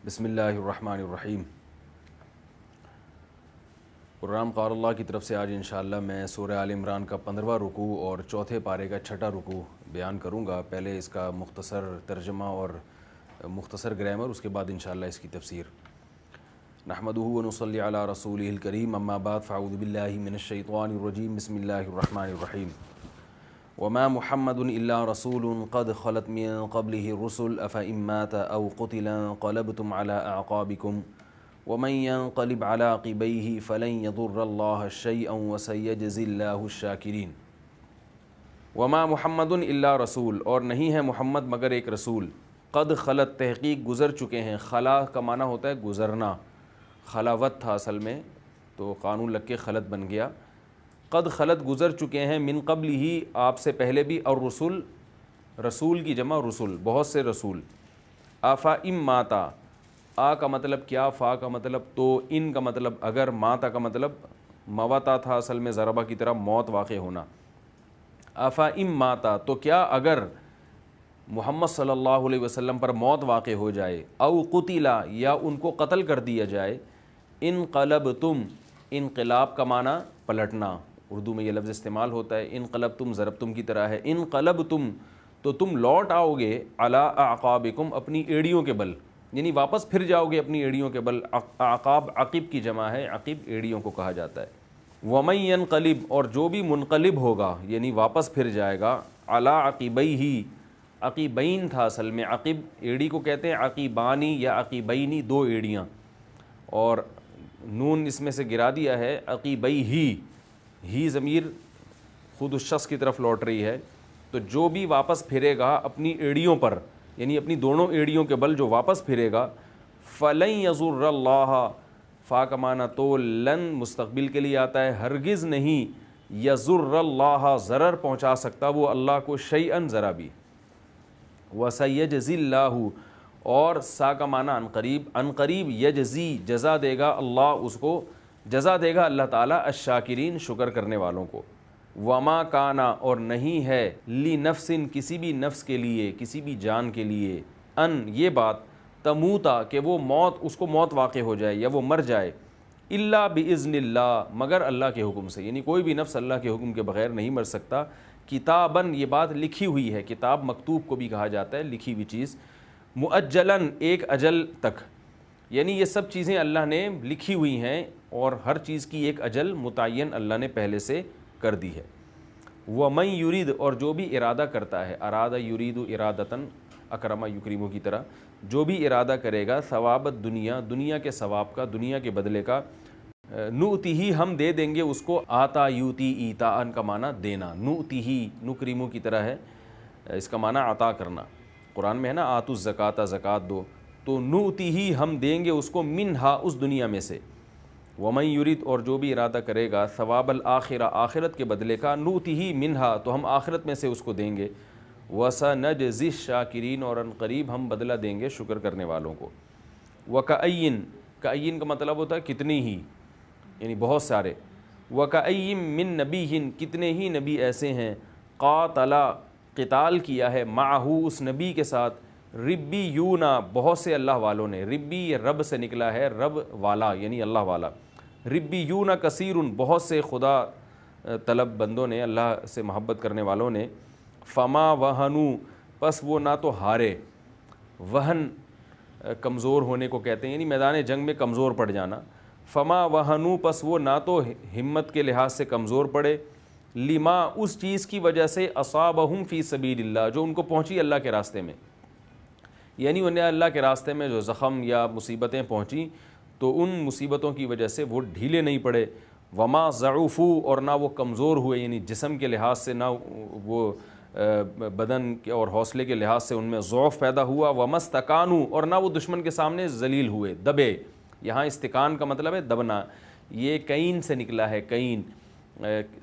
بسم اللہ الرحمن الرحیم۔ پروگرام قال اللہ کی طرف سے آج انشاءاللہ میں سورہ آل عمران کا 15واں رکوع اور چوتھے پارے کا 6واں رکوع بیان کروں گا۔ پہلے اس کا مختصر ترجمہ اور مختصر گرامر، اس کے بعد انشاءاللہ اس کی تفسیر۔ نحمدہ ونصلی علی رسولہ الکریم، اما بعد فاعوذ باللہ من الشیطان الرجیم، بسم اللہ الرحمن الرحیم۔ وما محمد الا رسول قد خلت من قبله الرسل افإن مات او قتل انقلبتم على اعقابكم ومن ينقلب على عقبيه فلن يضر الله شيئا وسيجزي الله الشاكرين۔ وما محمد الا رسول، اور نہیں ہے محمد مگر ایک رسول، قد خلت تحقیق گزر چکے ہیں۔ خلا کا معنی ہوتا ہے گزرنا، خلاوت تھا اصل میں تو قانون لگ کے خلت بن گیا۔ قد خلت گزر چکے ہیں، من قبل ہی آپ سے پہلے بھی، اور رسول، رسول کی جمع رسول، بہت سے رسول۔ آفا ام ماتا، آ کا مطلب کیا، فا کا مطلب تو، ان کا مطلب اگر، ماتا کا مطلب مواتا تھا اصل میں ضربہ کی طرح موت واقع ہونا۔ آفا ام ماتا، تو کیا اگر محمد صلی اللہ علیہ وسلم پر موت واقع ہو جائے، او قتلا، یا ان کو قتل کر دیا جائے، انقلبتم، انقلاب کا معنی پلٹنا، اردو میں یہ لفظ استعمال ہوتا ہے، انقلبتم ضربتم کی طرح ہے، انقلبتم تو تم لوٹ آؤ گے، علی اعقابکم اپنی ایڑیوں کے بل، یعنی واپس پھر جاؤ گے اپنی ایڑیوں کے بل۔ اعقاب عقب کی جمع ہے، عقب ایڑیوں کو کہا جاتا ہے۔ ومن ینقلب، اور جو بھی منقلب ہوگا یعنی واپس پھر جائے گا، علی عقبیہ، عقیبین تھا اصل میں، عقب ایڑی کو کہتے ہیں، عقیبانی یا عقیبینی دو ایڑیاں، اور نون اس میں سے گرا دیا ہے، عقیبیہ، ہی ضمیر خود اس شخص کی طرف لوٹ رہی ہے، تو جو بھی واپس پھرے گا اپنی ایڑیوں پر، یعنی اپنی دونوں ایڑیوں کے بل جو واپس پھرے گا، فلن یضر اللہ، فا کا معنی تو، لن مستقبل کے لیے آتا ہے، ہرگز نہیں، یضر اللہ ضرر پہنچا سکتا وہ اللہ کو، شیئن ذرا بھی، وسیجزی اللہ، اور سا کا معنی عنقریب، عنقریب یجزی جزا دے گا اللہ اس کو، جزا دے گا اللہ تعالیٰ الشاکرین شکر کرنے والوں کو۔ وما کانا، اور نہیں ہے، لنفس کسی بھی نفس کے لیے، کسی بھی جان کے لیے، ان یہ بات، تموتا کہ وہ موت، اس کو موت واقع ہو جائے یا وہ مر جائے، الا باذن اللہ مگر اللہ کے حکم سے، یعنی کوئی بھی نفس اللہ کے حکم کے بغیر نہیں مر سکتا۔ کتاباً یہ بات لکھی ہوئی ہے، کتاب مکتوب کو بھی کہا جاتا ہے، لکھی ہوئی چیز، مؤجلاً ایک اجل تک، یعنی یہ سب چیزیں اللہ نے لکھی ہوئی ہیں اور ہر چیز کی ایک اجل متعین اللہ نے پہلے سے کر دی ہے۔ وَمَن یرید، اور جو بھی ارادہ کرتا ہے، ارادہ یرید ارادتاً، اکرم یکرم کی طرح، جو بھی ارادہ کرے گا، ثواب الدنیا، دنیا کے ثواب کا، دنیا کے بدلے کا، نؤتیہ ہم دے دیں گے اس کو، آتا یوتی ایتاء کا معنی دینا، نؤتیہ نکرمو کی طرح ہے، اس کا معنی عطا کرنا، قرآن میں ہے نا آتوا الزکاۃ، زکوٰۃ دو، تو نؤتیہ ہم دیں گے اس کو، منہا اس دنیا میں سے، ومن یرید، اور جو بھی ارادہ کرے گا، ثواب الآخرہ آخرت کے بدلے کا، نؤتیہ منہا تو ہم آخرت میں سے اس کو دیں گے، وسنجزی الشاکرین، اور ان قریب ہم بدلہ دیں گے شکر کرنے والوں کو۔ وکأین، کأین کا مطلب ہوتا ہے کتنی ہی، یعنی بہت سارے، وکأین من نبی، کتنے ہی نبی ایسے ہیں، قاتل قتال کیا ہے، معہو اس نبی کے ساتھ، ربیون بہت سے اللہ والوں نے، ربی یہ رب سے نکلا ہے، رب والا یعنی اللہ والا، ربیون کثیر بہت سے خدا طلب بندوں نے، اللہ سے محبت کرنے والوں نے، فما وہنو پس وہ نہ تو ہارے، وہن کمزور ہونے کو کہتے ہیں، یعنی میدان جنگ میں کمزور پڑ جانا، فما وہنو پس وہ نہ تو ہمت کے لحاظ سے کمزور پڑے، لما اس چیز کی وجہ سے، اصابہم فی سبیل اللہ جو ان کو پہنچی اللہ کے راستے میں، یعنی انہیں اللہ کے راستے میں جو زخم یا مصیبتیں پہنچیں تو ان مصیبتوں کی وجہ سے وہ ڈھیلے نہیں پڑے، وما ضعفوا اور نہ وہ کمزور ہوئے، یعنی جسم کے لحاظ سے نہ وہ بدن کے اور حوصلے کے لحاظ سے ان میں ضعف پیدا ہوا، وما استکانوا اور نہ وہ دشمن کے سامنے ذلیل ہوئے، دبے، یہاں استکان کا مطلب ہے دبنا، یہ کئین سے نکلا ہے، کئین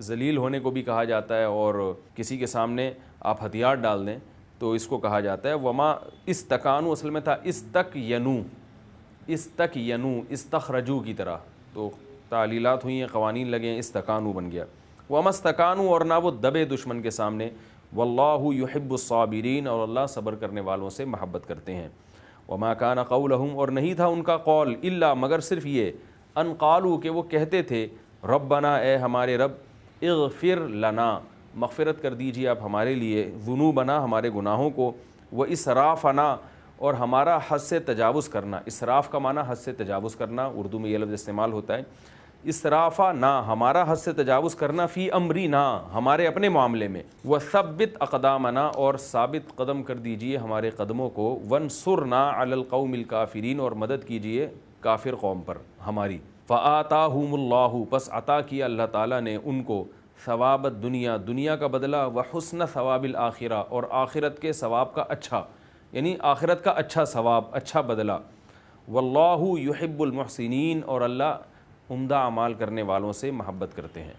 ذلیل ہونے کو بھی کہا جاتا ہے، اور کسی کے سامنے آپ ہتھیار ڈال دیں تو اس کو کہا جاتا ہے۔ وما استکانو اصل میں تھا استکینو، استکینو استخرجو کی طرح، تو تعلیلات ہوئی ہیں، قوانین لگے ہیں، استکانو بن گیا۔ وما استکانو اور نہ وہ دبے دشمن کے سامنے، واللہ یحب الصابرین اور اللہ صبر کرنے والوں سے محبت کرتے ہیں۔ وما کان قولہم، اور نہیں تھا ان کا قول، الا مگر صرف یہ، ان قالوا کہ وہ کہتے تھے، ربنا اے ہمارے رب، اغفر لنا مغفرت کر دیجیے آپ ہمارے لیے، ذنوبنا ہمارے گناہوں کو، و اسرافنا اور ہمارا حد سے تجاوز کرنا۔ اسراف کا معنی حد سے تجاوز کرنا، اردو میں یہ لفظ استعمال ہوتا ہے۔ اسرافا نا ہمارا حد سے تجاوز کرنا، فی امری نا ہمارے اپنے معاملے میں، وثبت اقدامنا اور ثابت قدم کر دیجئے ہمارے قدموں کو، ونصرنا علی القوم الکافرین اور مدد کیجئے کافر قوم پر ہماری۔ فآتاہم اللہ پس عطا کیا اللہ تعالیٰ نے ان کو، ثواب الدنیا دنیا کا بدلہ، وحسن ثواب الآخرہ اور آخرت کے ثواب کا اچھا، یعنی آخرت کا اچھا ثواب، اچھا بدلہ۔ واللہ یحب المحسنین اور اللہ عمدہ اعمال کرنے والوں سے محبت کرتے ہیں۔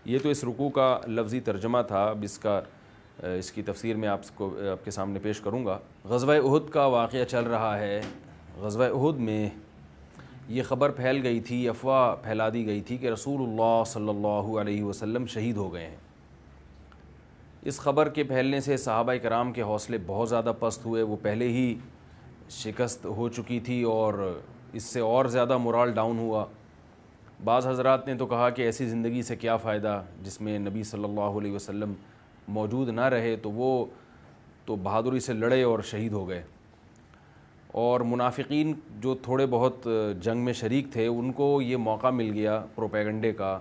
یہ تو اس رکوع کا لفظی ترجمہ تھا، اب اس کی تفسیر میں آپ کے سامنے پیش کروں گا۔ غزوہ احد کا واقعہ چل رہا ہے۔ غزوہ احد میں یہ خبر پھیل گئی تھی، افواہ پھیلا دی گئی تھی کہ رسول اللہ صلی اللہ علیہ وسلم شہید ہو گئے ہیں۔ اس خبر کے پھیلنے سے صحابہ کرام کے حوصلے بہت زیادہ پست ہوئے، وہ پہلے ہی شکست ہو چکی تھی اور اس سے اور زیادہ مورال ڈاؤن ہوا۔ بعض حضرات نے تو کہا کہ ایسی زندگی سے کیا فائدہ جس میں نبی صلی اللہ علیہ وسلم موجود نہ رہے، تو وہ تو بہادری سے لڑے اور شہید ہو گئے۔ اور منافقین جو تھوڑے بہت جنگ میں شریک تھے، ان کو یہ موقع مل گیا پروپیگنڈے کا۔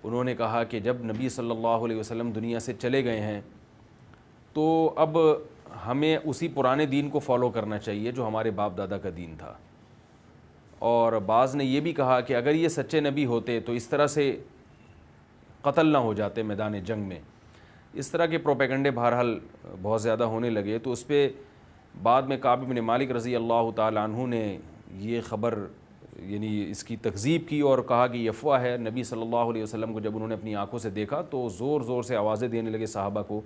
انہوں نے کہا کہ جب نبی صلی اللہ علیہ وسلم دنیا سے چلے گئے ہیں تو اب ہمیں اسی پرانے دین کو فالو کرنا چاہیے جو ہمارے باپ دادا کا دین تھا۔ اور بعض نے یہ بھی کہا کہ اگر یہ سچے نبی ہوتے تو اس طرح سے قتل نہ ہو جاتے میدان جنگ میں۔ اس طرح کے پروپیگنڈے بہرحال بہت زیادہ ہونے لگے، تو اس پہ بعد میں کعب بن مالک رضی اللہ تعالیٰ عنہ نے یہ خبر یعنی اس کی تکذیب کی اور کہا کہ یہ افواہ ہے۔ نبی صلی اللہ علیہ وسلم کو جب انہوں نے اپنی آنکھوں سے دیکھا تو زور زور سے آوازیں دینے لگے صحابہ کو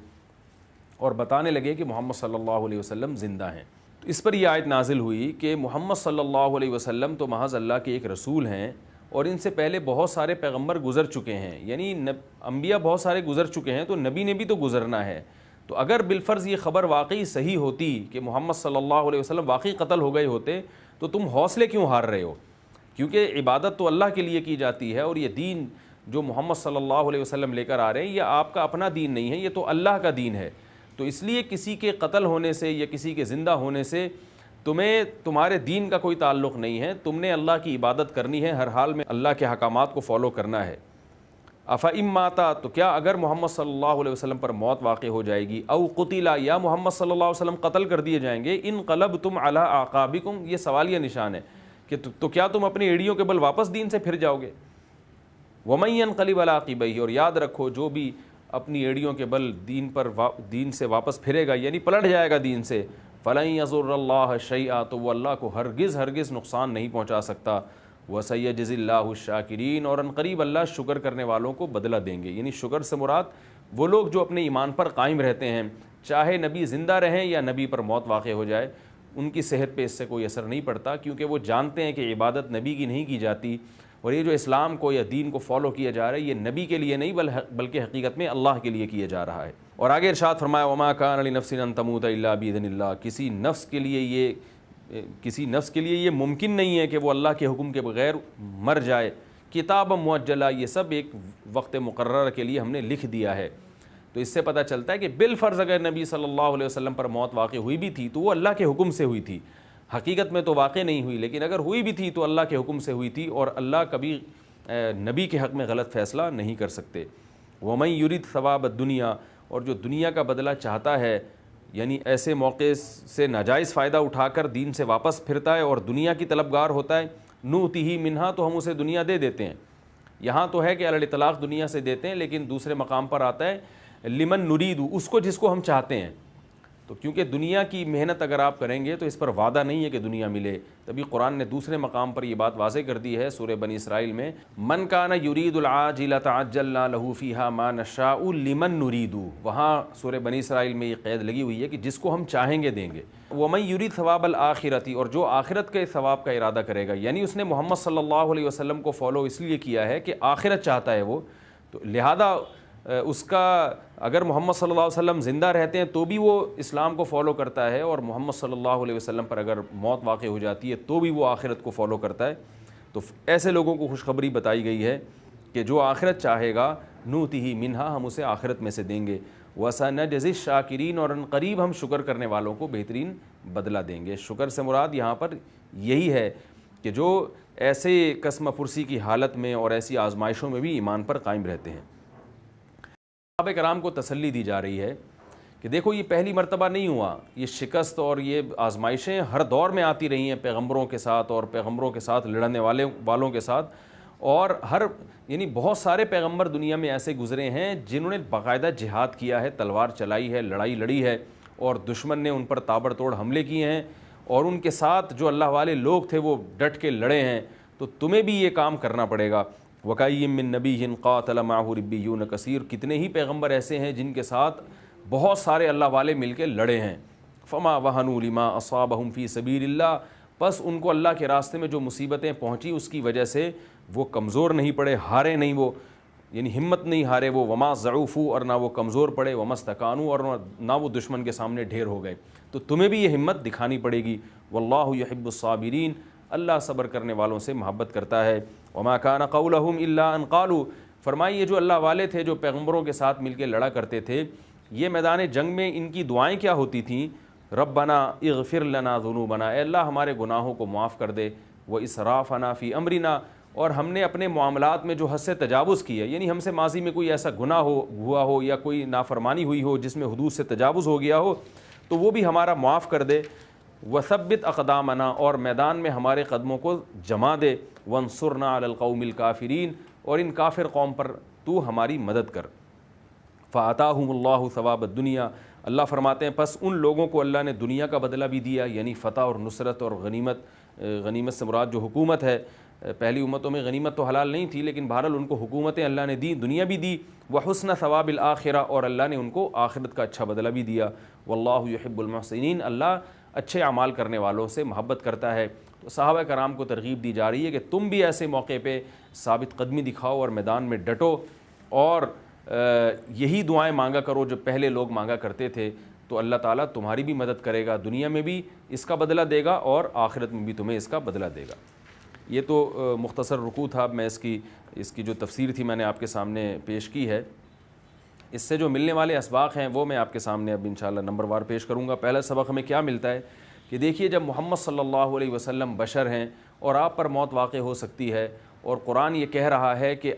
اور بتانے لگے کہ محمد صلی اللہ علیہ وسلم زندہ ہیں۔ تو اس پر یہ آیت نازل ہوئی کہ محمد صلی اللہ علیہ وسلم تو محض اللہ کے ایک رسول ہیں اور ان سے پہلے بہت سارے پیغمبر گزر چکے ہیں، یعنی انبیاء بہت سارے گزر چکے ہیں، تو نبی نے بھی تو گزرنا ہے۔ تو اگر بالفرض یہ خبر واقعی صحیح ہوتی کہ محمد صلی اللہ علیہ وسلم واقعی قتل ہو گئے ہوتے تو تم حوصلے کیوں ہار رہے ہو؟ کیونکہ عبادت تو اللہ کے لیے کی جاتی ہے، اور یہ دین جو محمد صلی اللہ علیہ وسلم لے کر آ رہے ہیں یہ آپ کا اپنا دین نہیں ہے، یہ تو اللہ کا دین ہے۔ تو اس لیے کسی کے قتل ہونے سے یا کسی کے زندہ ہونے سے تمہارے دین کا کوئی تعلق نہیں ہے، تم نے اللہ کی عبادت کرنی ہے، ہر حال میں اللہ کے احکامات کو فالو کرنا ہے۔ افئن ماتا تو کیا اگر محمد صلی اللہ علیہ وسلم پر موت واقع ہو جائے گی، او قتلا یا محمد صلی اللہ علیہ وسلم قتل کر دیے جائیں گے، انقلبتم علی اعقابکم یہ سوالیہ نشان ہے کہ تو کیا تم اپنی ایڑیوں کے بل واپس دین سے پھر جاؤ گے؟ ومن ينقلب علی عقبیہ اور یاد رکھو جو بھی اپنی ایڑیوں کے بل دین سے واپس پھرے گا یعنی پلٹ جائے گا دین سے، فلن یضر اللہ شیئا تو وہ اللہ کو ہرگز نقصان نہیں پہنچا سکتا، وسیجزی اللہ الشاکرین اور عنقریب اللہ شکر کرنے والوں کو بدلہ دیں گے۔ یعنی شکر سے مراد وہ لوگ جو اپنے ایمان پر قائم رہتے ہیں، چاہے نبی زندہ رہیں یا نبی پر موت واقع ہو جائے، ان کی صحت پہ اس سے کوئی اثر نہیں پڑتا، کیونکہ وہ جانتے ہیں کہ عبادت نبی کی نہیں کی جاتی، اور یہ جو اسلام کو یا دین کو فالو کیا جا رہا ہے یہ نبی کے لیے نہیں بلکہ حقیقت میں اللہ کے لیے کیا جا رہا ہے۔ اور آگے ارشاد فرمایا وما کان لنفس ان تموت الا باذن اللہ، کسی نفس کے لیے یہ ممکن نہیں ہے کہ وہ اللہ کے حکم کے بغیر مر جائے، کتاب مؤجلہ یہ سب ایک وقت مقرر کے لیے ہم نے لکھ دیا ہے۔ تو اس سے پتہ چلتا ہے کہ بالفرض اگر نبی صلی اللہ علیہ وسلم پر موت واقع ہوئی بھی تھی تو وہ اللہ کے حکم سے ہوئی تھی، حقیقت میں تو واقع نہیں ہوئی، لیکن اگر ہوئی بھی تھی تو اللہ کے حکم سے ہوئی تھی، اور اللہ کبھی نبی کے حق میں غلط فیصلہ نہیں کر سکتے۔ ومن یرید ثواب الدنیا اور جو دنیا کا بدلہ چاہتا ہے، یعنی ایسے موقع سے ناجائز فائدہ اٹھا کر دین سے واپس پھرتا ہے اور دنیا کی طلبگار ہوتا ہے، نؤتیہ منہا تو ہم اسے دنیا دے دیتے ہیں۔ یہاں تو ہے کہ علی الاطلاق دنیا سے دیتے ہیں، لیکن دوسرے مقام پر آتا ہے لمن نرید، اس کو جس کو ہم چاہتے ہیں۔ تو کیونکہ دنیا کی محنت اگر آپ کریں گے تو اس پر وعدہ نہیں ہے کہ دنیا ملے، تبھی قرآن نے دوسرے مقام پر یہ بات واضح کر دی ہے سورہ بنی اسرائیل میں، من کان یرید العاجلۃ عجلنا لہ فیہا ما نشاء لمن نرید، وہاں سورہ بنی اسرائیل میں یہ قید لگی ہوئی ہے کہ جس کو ہم چاہیں گے دیں گے۔ ومن یرید ثواب الآخرۃ اور جو آخرت کے ثواب کا ارادہ کرے گا، یعنی اس نے محمد صلی اللہ علیہ وسلم کو فالو اس لیے کیا ہے کہ آخرت چاہتا ہے وہ، تو لہذا اس کا اگر محمد صلی اللہ علیہ وسلم زندہ رہتے ہیں تو بھی وہ اسلام کو فالو کرتا ہے، اور محمد صلی اللہ علیہ وسلم پر اگر موت واقع ہو جاتی ہے تو بھی وہ آخرت کو فالو کرتا ہے۔ تو ایسے لوگوں کو خوشخبری بتائی گئی ہے کہ جو آخرت چاہے گا نُؤْتِهِ مِنْهَا، ہم اسے آخرت میں سے دیں گے، وَسَنَجْزِي الشَّاكِرِينَ، اور ان قریب ہم شکر کرنے والوں کو بہترین بدلہ دیں گے۔ شکر سے مراد یہاں پر یہی ہے کہ جو ایسے قسم پرسی کی حالت میں اور ایسی آزمائشوں میں بھی ایمان پر قائم رہتے ہیں۔ صحابہ کرام کو تسلی دی جا رہی ہے کہ دیکھو یہ پہلی مرتبہ نہیں ہوا، یہ شکست اور یہ آزمائشیں ہر دور میں آتی رہی ہیں پیغمبروں کے ساتھ اور پیغمبروں کے ساتھ لڑنے والوں کے ساتھ، اور یعنی بہت سارے پیغمبر دنیا میں ایسے گزرے ہیں جنہوں نے باقاعدہ جہاد کیا ہے، تلوار چلائی ہے، لڑائی لڑی ہے، اور دشمن نے ان پر تابڑ توڑ حملے کیے ہیں، اور ان کے ساتھ جو اللہ والے لوگ تھے وہ ڈٹ کے لڑے ہیں۔ تو تمہیں بھی یہ کام کرنا پڑے گا۔ وَكَأَيٍّ مِّن نَبِيٍّ قَاتَلَ مَعَهُ رِبِّيُّونَ كَثِيرٌ، کتنے ہی پیغمبر ایسے ہیں جن کے ساتھ بہت سارے اللہ والے مل کے لڑے ہیں۔ فَمَا وَهَنُوا لِمَا أَصَابَهُمْ فِي سَبِيلِ اللَّهِ، پس ان کو اللہ کے راستے میں جو مصیبتیں پہنچی اس کی وجہ سے وہ کمزور نہیں پڑے، ہارے نہیں، وہ یعنی ہمت نہیں ہارے وہ، وما ضعفوا، اور نہ وہ کمزور پڑے، وما استکانوا، اور نہ وہ دشمن کے سامنے ڈھیر ہو گئے۔ تو تمہیں بھی یہ ہمت دکھانی پڑے گی۔ واللہ یحب الصابرین، اللہ صبر کرنے والوں سے محبت کرتا ہے۔ وما کان قولہم الا ان قالوا، فرمائیے یہ جو اللہ والے تھے جو پیغمبروں کے ساتھ مل کے لڑا کرتے تھے، یہ میدان جنگ میں ان کی دعائیں کیا ہوتی تھیں؟ ربنا اغفر لنا ذنوبنا، اے اللہ ہمارے گناہوں کو معاف کر دے، واسرافنا فی امرنا، اور ہم نے اپنے معاملات میں جو حد سے تجاوز کی ہے، یعنی ہم سے ماضی میں کوئی ایسا گناہ ہوا ہو یا کوئی نافرمانی ہوئی ہو جس میں حدود سے تجاوز ہو گیا ہو، تو وہ بھی ہمارا معاف کر دے۔ وثبت اقدامنا، اور میدان میں ہمارے قدموں کو جما دے۔ وانصرنا علی القوم الکافرین، اور ان کافر قوم پر تو ہماری مدد کر۔ فآتاہم اللہ ثواب الدنیا، اللہ فرماتے ہیں پس ان لوگوں کو اللہ نے دنیا کا بدلہ بھی دیا، یعنی فتح اور نصرت اور غنیمت سے مراد جو حکومت ہے، پہلی امتوں میں غنیمت تو حلال نہیں تھی لیکن بہرحال ان کو حکومتیں اللہ نے دی، دنیا بھی دی۔ وحسن ثواب الآخرہ، اور اللہ نے ان کو آخرت کا اچھا بدلہ بھی دیا۔ واللہ یحب المحسنین، اللہ اچھے اعمال کرنے والوں سے محبت کرتا ہے۔ تو صحابہ کرام کو ترغیب دی جا رہی ہے کہ تم بھی ایسے موقع پہ ثابت قدمی دکھاؤ اور میدان میں ڈٹو، اور یہی دعائیں مانگا کرو جو پہلے لوگ مانگا کرتے تھے، تو اللہ تعالیٰ تمہاری بھی مدد کرے گا، دنیا میں بھی اس کا بدلہ دے گا اور آخرت میں بھی تمہیں اس کا بدلہ دے گا۔ یہ تو مختصر رکوع تھا، میں اس کی جو تفسیر تھی میں نے آپ کے سامنے پیش کی ہے۔ اس سے جو ملنے والے اسباق ہیں وہ میں آپ کے سامنے اب انشاءاللہ نمبر وار پیش کروں گا۔ پہلا سبق ہمیں کیا ملتا ہے کہ دیکھیے جب محمد صلی اللہ علیہ وسلم بشر ہیں اور آپ پر موت واقع ہو سکتی ہے، اور قرآن یہ کہہ رہا ہے کہ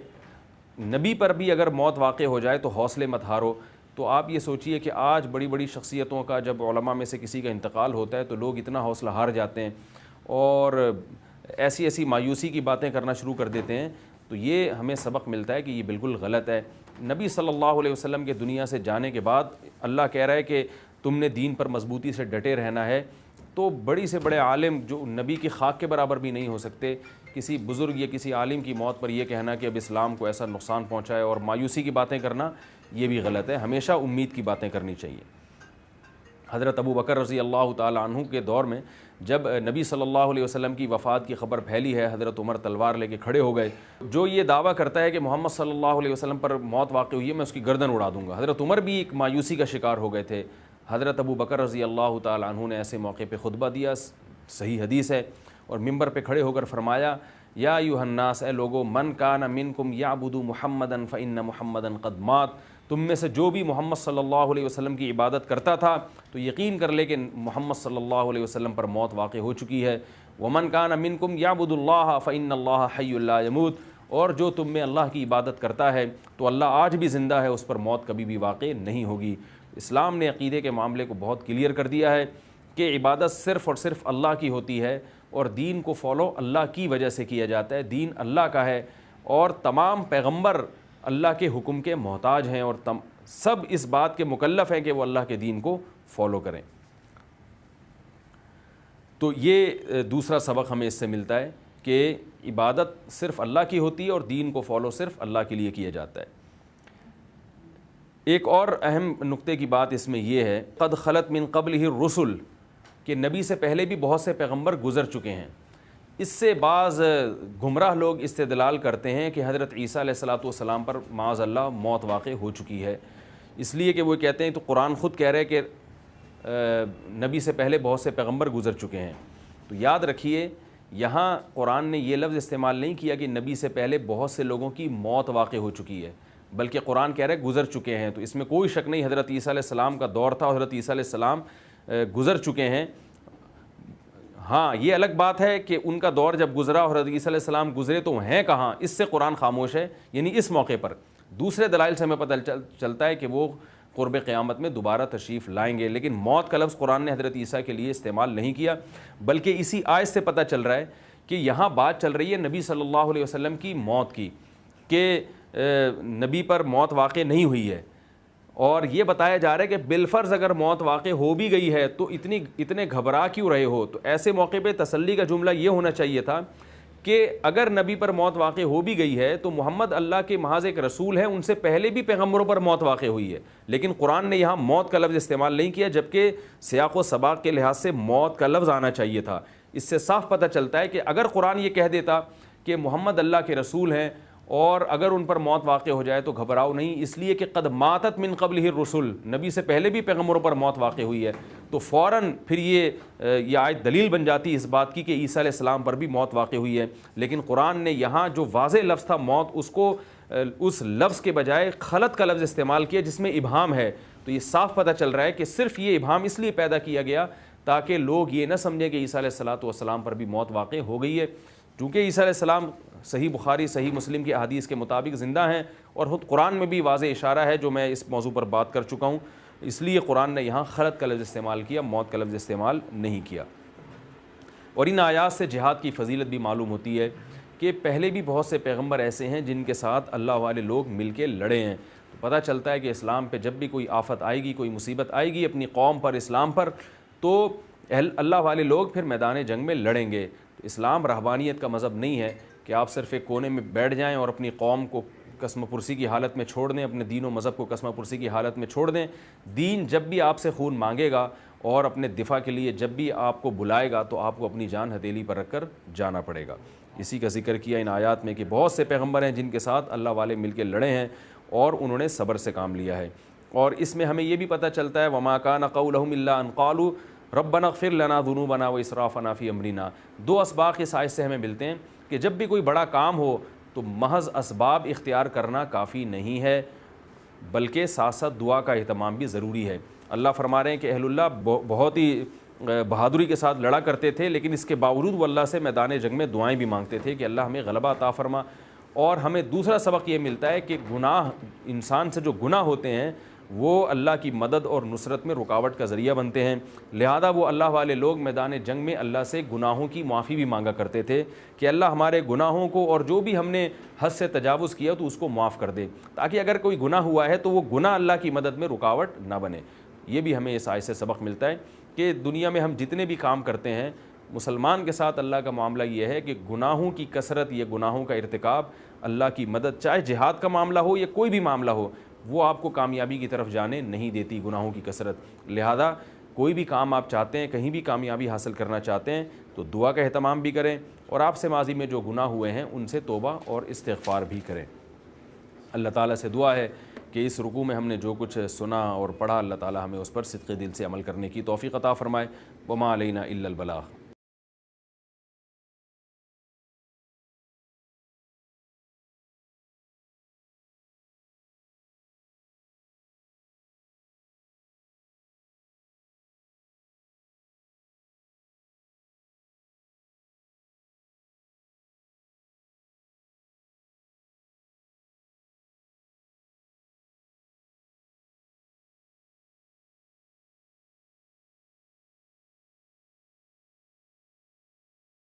نبی پر بھی اگر موت واقع ہو جائے تو حوصلے مت ہارو، تو آپ یہ سوچئے کہ آج بڑی بڑی شخصیتوں کا جب علماء میں سے کسی کا انتقال ہوتا ہے تو لوگ اتنا حوصلہ ہار جاتے ہیں اور ایسی ایسی مایوسی کی باتیں کرنا شروع کر دیتے ہیں۔ تو یہ ہمیں سبق ملتا ہے کہ یہ بالکل غلط ہے۔ نبی صلی اللہ علیہ وسلم کے دنیا سے جانے کے بعد اللہ کہہ رہا ہے کہ تم نے دین پر مضبوطی سے ڈٹے رہنا ہے، تو بڑی سے بڑے عالم جو نبی کی خاک کے برابر بھی نہیں ہو سکتے، کسی بزرگ یا کسی عالم کی موت پر یہ کہنا کہ اب اسلام کو ایسا نقصان پہنچا ہے اور مایوسی کی باتیں کرنا، یہ بھی غلط ہے۔ ہمیشہ امید کی باتیں کرنی چاہیے۔ حضرت ابو بکر رضی اللہ تعالی عنہ کے دور میں جب نبی صلی اللہ علیہ وسلم کی وفات کی خبر پھیلی ہے، حضرت عمر تلوار لے کے کھڑے ہو گئے۔ جو یہ دعویٰ کرتا ہے کہ محمد صلی اللہ علیہ وسلم پر موت واقع ہوئی ہے، میں اس کی گردن اڑا دوں گا، حضرت عمر بھی ایک مایوسی کا شکار ہو گئے تھے۔ حضرت ابو بکر رضی اللہ تعالی عنہ نے ایسے موقع پہ خطبہ دیا، صحیح حدیث ہے، اور ممبر پہ کھڑے ہو کر فرمایا یا ایھا الناس، اے لوگو، من کان منکم یعبد محمدا فإن محمدا قد مات، تم میں سے جو بھی محمد صلی اللہ علیہ وسلم کی عبادت کرتا تھا تو یقین کر لے کہ محمد صلی اللہ علیہ وسلم پر موت واقع ہو چکی ہے۔ ومن کان منکم یعبد اللہ فإن اللہ حی لا یموت، اور جو تم میں اللہ کی عبادت کرتا ہے تو اللہ آج بھی زندہ ہے، اس پر موت کبھی بھی واقع نہیں ہوگی۔ اسلام نے عقیدے کے معاملے کو بہت کلیئر کر دیا ہے کہ عبادت صرف اور صرف اللہ کی ہوتی ہے، اور دین کو فالو اللہ کی وجہ سے کیا جاتا ہے، دین اللہ کا ہے، اور تمام پیغمبر اللہ کے حکم کے محتاج ہیں، اور سب اس بات کے مکلف ہیں کہ وہ اللہ کے دین کو فالو کریں۔ تو یہ دوسرا سبق ہمیں اس سے ملتا ہے کہ عبادت صرف اللہ کی ہوتی ہے اور دین کو فالو صرف اللہ کے لیے کیا جاتا ہے۔ ایک اور اہم نقطے کی بات اس میں یہ ہے، قد خلت من قبلہ الرسل، کہ نبی سے پہلے بھی بہت سے پیغمبر گزر چکے ہیں۔ اس سے بعض گمراہ لوگ استدلال کرتے ہیں کہ حضرت عیسیٰ علیہ الصلوۃ والسلام پر معاذ اللہ موت واقع ہو چکی ہے، اس لیے کہ وہ کہتے ہیں تو قرآن خود کہہ رہے کہ نبی سے پہلے بہت سے پیغمبر گزر چکے ہیں۔ تو یاد رکھیے یہاں قرآن نے یہ لفظ استعمال نہیں کیا کہ نبی سے پہلے بہت سے لوگوں کی موت واقع ہو چکی ہے، بلکہ قرآن کہہ رہا ہے گزر چکے ہیں۔ تو اس میں کوئی شک نہیں، حضرت عیسیٰ علیہ السلام کا دور تھا، حضرت عیسیٰ علیہ السلام گزر چکے ہیں۔ ہاں یہ الگ بات ہے کہ ان کا دور جب گزرا اور حضرت عیسیٰ علیہ السلام گزرے تو ہیں کہاں، اس سے قرآن خاموش ہے، یعنی اس موقع پر۔ دوسرے دلائل سے ہمیں پتہ چلتا ہے کہ وہ قرب قیامت میں دوبارہ تشریف لائیں گے، لیکن موت کا لفظ قرآن نے حضرت عیسیٰ کے لیے استعمال نہیں کیا، بلکہ اسی آیت سے پتہ چل رہا ہے کہ یہاں بات چل رہی ہے نبی صلی اللہ علیہ وسلم کی موت کی، کہ نبی پر موت واقع نہیں ہوئی ہے، اور یہ بتایا جا رہا ہے کہ بالفرض اگر موت واقع ہو بھی گئی ہے تو اتنے گھبرا کیوں رہے ہو۔ تو ایسے موقع پہ تسلی کا جملہ یہ ہونا چاہیے تھا کہ اگر نبی پر موت واقع ہو بھی گئی ہے تو محمد اللہ کے محض ایک رسول ہیں، ان سے پہلے بھی پیغمبروں پر موت واقع ہوئی ہے، لیکن قرآن نے یہاں موت کا لفظ استعمال نہیں کیا، جبکہ سیاق و سباق کے لحاظ سے موت کا لفظ آنا چاہیے تھا۔ اس سے صاف پتہ چلتا ہے کہ اگر قرآن یہ کہہ دیتا کہ محمد اللہ کے رسول ہیں اور اگر ان پر موت واقع ہو جائے تو گھبراؤ نہیں، اس لیے کہ قد ماتت من قبلہ الرسل، نبی سے پہلے بھی پیغمبروں پر موت واقع ہوئی ہے، تو فوراً پھر یہ آیت دلیل بن جاتی اس بات کی کہ عیسیٰ علیہ السلام پر بھی موت واقع ہوئی ہے۔ لیکن قرآن نے یہاں جو واضح لفظ تھا موت، اس کو اس لفظ کے بجائے خلط کا لفظ استعمال کیا جس میں ابہام ہے۔ تو یہ صاف پتہ چل رہا ہے کہ صرف یہ ابہام اس لیے پیدا کیا گیا تاکہ لوگ یہ نہ سمجھیں کہ عیسیٰ علیہ الصلوۃ والسلام پر بھی موت واقع ہو گئی ہے، چونکہ عیسیٰ علیہ السلام صحیح بخاری صحیح مسلم کی احادیث کے مطابق زندہ ہیں، اور خود قرآن میں بھی واضح اشارہ ہے جو میں اس موضوع پر بات کر چکا ہوں، اس لیے قرآن نے یہاں خلط کا لفظ استعمال کیا، موت کا لفظ استعمال نہیں کیا۔ اور ان آیات سے جہاد کی فضیلت بھی معلوم ہوتی ہے کہ پہلے بھی بہت سے پیغمبر ایسے ہیں جن کے ساتھ اللہ والے لوگ مل کے لڑے ہیں۔ تو پتہ چلتا ہے کہ اسلام پہ جب بھی کوئی آفت آئے گی، کوئی مصیبت آئے گی اپنی قوم پر، اسلام پر، تو اللہ والے لوگ پھر میدان جنگ میں لڑیں گے۔ تو اسلام رہبانیت کا مذہب نہیں ہے کہ آپ صرف ایک کونے میں بیٹھ جائیں اور اپنی قوم کو قسم پرسی کی حالت میں چھوڑ دیں، اپنے دین و مذہب کو قسم پرسی کی حالت میں چھوڑ دیں۔ دین جب بھی آپ سے خون مانگے گا اور اپنے دفاع کے لیے جب بھی آپ کو بلائے گا تو آپ کو اپنی جان ہتھیلی پر رکھ کر جانا پڑے گا۔ اسی کا ذکر کیا ان آیات میں کہ بہت سے پیغمبر ہیں جن کے ساتھ اللہ والے مل کے لڑے ہیں اور انہوں نے صبر سے کام لیا ہے۔ اور اس میں ہمیں یہ بھی پتہ چلتا ہے وما کان قولہم الا ان قالوا ربنا اغفر لنا ذنوبنا واسرافنا فی امرنا۔ دو اسباق اس آیت سے ہمیں ملتے ہیں کہ جب بھی کوئی بڑا کام ہو تو محض اسباب اختیار کرنا کافی نہیں ہے، بلکہ ساتھ ساتھ دعا کا اہتمام بھی ضروری ہے۔ اللہ فرما رہے ہیں کہ اہل اللہ بہت ہی بہادری کے ساتھ لڑا کرتے تھے، لیکن اس کے باوجود وہ اللہ سے میدان جنگ میں دعائیں بھی مانگتے تھے کہ اللہ ہمیں غلبہ عطا فرما۔ اور ہمیں دوسرا سبق یہ ملتا ہے کہ گناہ، انسان سے جو گناہ ہوتے ہیں وہ اللہ کی مدد اور نصرت میں رکاوٹ کا ذریعہ بنتے ہیں، لہذا وہ اللہ والے لوگ میدان جنگ میں اللہ سے گناہوں کی معافی بھی مانگا کرتے تھے کہ اللہ ہمارے گناہوں کو اور جو بھی ہم نے حد سے تجاوز کیا تو اس کو معاف کر دے، تاکہ اگر کوئی گناہ ہوا ہے تو وہ گناہ اللہ کی مدد میں رکاوٹ نہ بنے۔ یہ بھی ہمیں اس آیت سے سبق ملتا ہے کہ دنیا میں ہم جتنے بھی کام کرتے ہیں، مسلمان کے ساتھ اللہ کا معاملہ یہ ہے کہ گناہوں کی کثرت یا گناہوں کا ارتکاب اللہ کی مدد، چاہے جہاد کا معاملہ ہو یا کوئی بھی معاملہ ہو، وہ آپ کو کامیابی کی طرف جانے نہیں دیتی گناہوں کی کثرت۔ لہذا کوئی بھی کام آپ چاہتے ہیں، کہیں بھی کامیابی حاصل کرنا چاہتے ہیں تو دعا کا اہتمام بھی کریں، اور آپ سے ماضی میں جو گناہ ہوئے ہیں ان سے توبہ اور استغفار بھی کریں۔ اللہ تعالیٰ سے دعا ہے کہ اس رکوع میں ہم نے جو کچھ سنا اور پڑھا، اللہ تعالیٰ ہمیں اس پر صدق دل سے عمل کرنے کی توفیق عطا فرمائے۔ وما علینا الا البلاغ۔